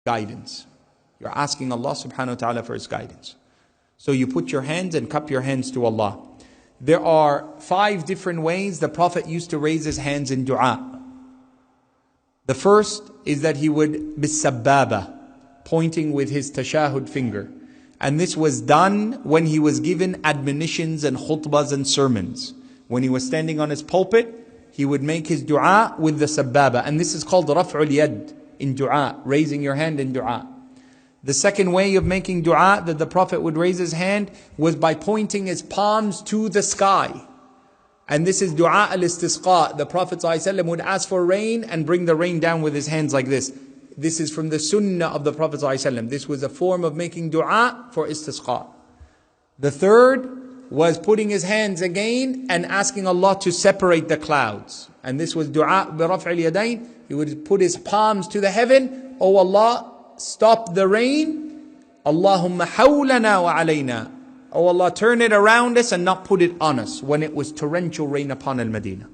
guidance. You're asking Allah subhanahu wa ta'ala for His guidance. So you put your hands and cup your hands to Allah. There are 5 different ways the Prophet used to raise his hands in dua. The first is that he would bis-sabbaba, pointing with his tashahud finger. And this was done when he was given admonitions and khutbahs and sermons. When he was standing on his pulpit, he would make his dua with the sabbaba. And this is called raf'ul yad in dua, raising your hand in dua. The second way of making dua that the Prophet would raise his hand was by pointing his palms to the sky. And this is dua al-istisqa. The Prophet ﷺ would ask for rain and bring the rain down with his hands like this. This is from the sunnah of the Prophet ﷺ. This was a form of making dua for istisqa. The third was putting his hands again and asking Allah to separate the clouds. And this was dua bi raf'il yadayn. He would put his palms to the heaven. Oh Allah, stop the rain. Allahumma hawlana wa alayna. Oh Allah, turn it around us and not put it on us when it was torrential rain upon Al-Madinah.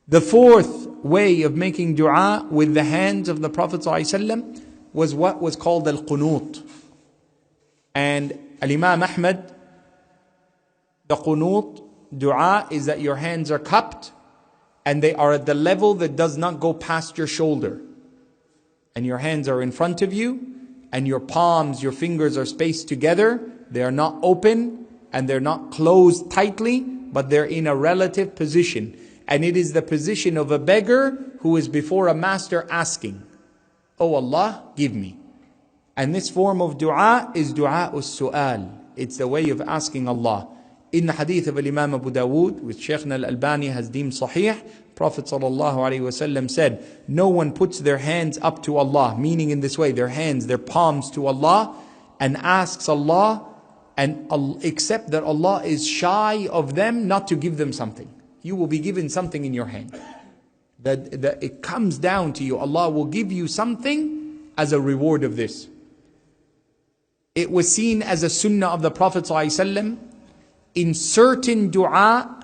The fourth way of making dua with the hands of the Prophet ﷺ was what was called al-qunut. And Al-Imam Ahmad, the qunut dua is that your hands are cupped and they are at the level that does not go past your shoulder. And your hands are in front of you, and your palms, your fingers are spaced together. They are not open, and they're not closed tightly, but they're in a relative position. And it is the position of a beggar who is before a master asking, Oh Allah, give me. And this form of dua is dua us-su'al. It's the way of asking Allah. In the hadith of Imam Abu Dawud, which Shaykhna al-Albani has deemed sahih, Prophet ﷺ said, no one puts their hands up to Allah, meaning in this way, their hands, their palms to Allah, and asks Allah, and except that Allah is shy of them not to give them something. You will be given something in your hand. That it comes down to you. Allah will give you something as a reward of this. It was seen as a sunnah of the Prophet ﷺ in certain dua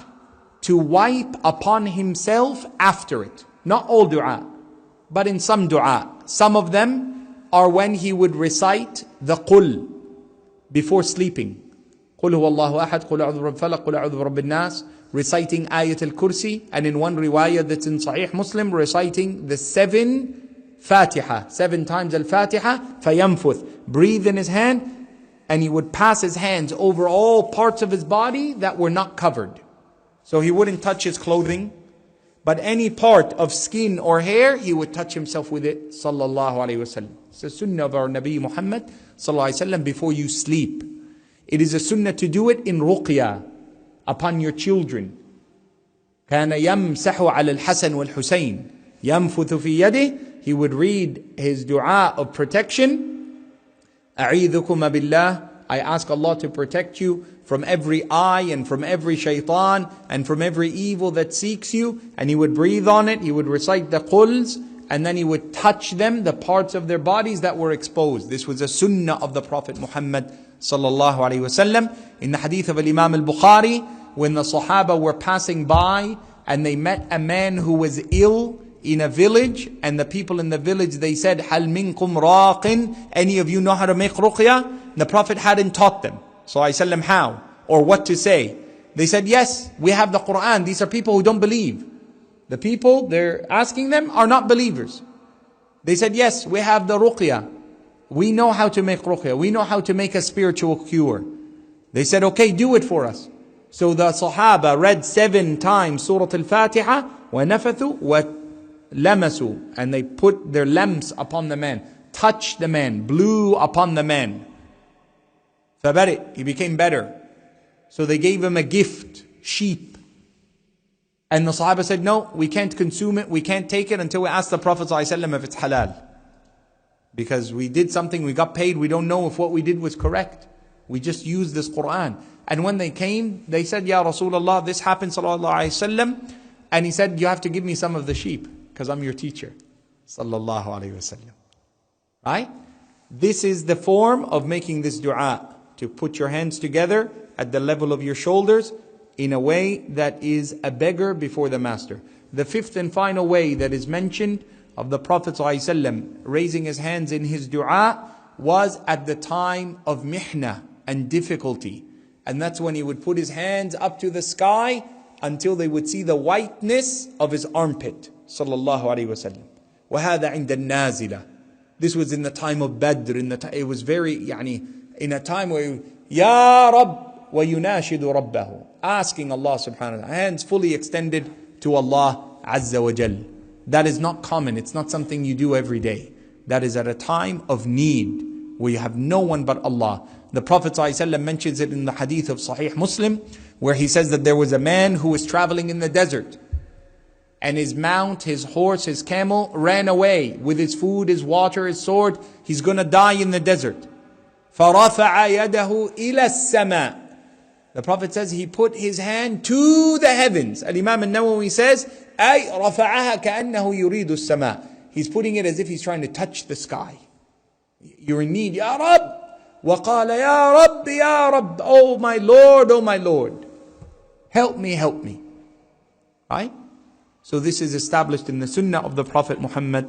to wipe upon himself after it. Not all dua, but in some dua. Some of them are when he would recite the qul before sleeping. قُلْ هُوَ اللَّهُ أَحَدْ قُلْ أَعُوذُ بِرَبِّ الْفَلَقِ قُلْ أَعُوذُ بِرَبِّ النَّاسِ, reciting Ayat al-Kursi, and in one riwayah that's in Sahih Muslim, reciting the 7 Fatiha, 7 times al-Fatiha, فَيَنْفُث, breathe in his hand, and he would pass his hands over all parts of his body that were not covered. So he wouldn't touch his clothing, but any part of skin or hair, he would touch himself with it, sallallahu alayhi wasallam. It's a sunnah of our Nabi Muhammad, sallallahu alayhi wasallam, before you sleep. It is a sunnah to do it in ruqya, upon your children. كان يمسح على الحسن والحسين ينفث في يده. He would read his dua of protection. أعيذكم بالله. I ask Allah to protect you from every eye and from every shaitan and from every evil that seeks you. And he would breathe on it. He would recite the quls, and then he would touch them, the parts of their bodies that were exposed. This was a sunnah of the Prophet Muhammad sallallahu alaihi wasallam. In the hadith of Imam al-Bukhari, when the Sahaba were passing by and they met a man who was ill in a village, and the people in the village, they said, "Hal minkum raqin?" Any of you know how to make ruqya? The Prophet hadn't taught them, sallallahu alaihi wasallam, how or what to say. They said, "Yes, we have the Quran." These are people who don't believe. The people they're asking them are not believers. They said, "Yes, we have the ruqya. We know how to make ruqya. We know how to make a spiritual cure." They said, "Okay, do it for us." So the Sahaba read 7 times Surah Al-Fatiha, وَنَفَثُوا وَلَمَسُوا, and they put their lamps upon the man, touched the man, blew upon the man. فَبَرِئ, he became better. So they gave him a gift, sheep. And the Sahaba said, "No, we can't consume it, we can't take it until we ask the Prophet ﷺ if it's halal. Because we did something, we got paid, we don't know if what we did was correct. We just used this Quran." And when they came, they said, "Ya Rasulullah, this happened, sallallahu alayhi wasallam." And he said, "You have to give me some of the sheep, because I'm your teacher." Sallallahu alayhi wasallam. Right? This is the form of making this dua, to put your hands together at the level of your shoulders in a way that is a beggar before the master. The 5th and final way that is mentioned of the Prophet ﷺ raising his hands in his dua was at the time of mihna and difficulty. And that's when he would put his hands up to the sky until they would see the whiteness of his armpit. Sallallahu Alaihi Wasallam. وَهَذَا عِنْدَ النَّازِلَةِ. This was in the time of Badr. It was very, in a time where, Ya Rabb, وَيُنَاشِدُ رَبَّهُ. Asking Allah subhanahu wa ta'ala. Hands fully extended to Allah Azza wa Jal. That is not common. It's not something you do every day. That is at a time of need, where you have no one but Allah. The Prophet ﷺ mentions it in the hadith of Sahih Muslim, where he says that there was a man who was traveling in the desert, and his mount, his horse, his camel ran away with his food, his water, his sword. He's going to die in the desert. فَرَفَعَ يَدَهُ إِلَى السَّمَاءِ. The Prophet says he put his hand to the heavens. Al-Imam al-Nawawi says, أي رفعها كأنه يريد السماء. He's putting it as if he's trying to touch the sky. You're in need, Ya Rabb. وقال يا رب يا رب. Oh my Lord, oh my Lord. Help me, help me. Right? So this is established in the Sunnah of the Prophet Muhammad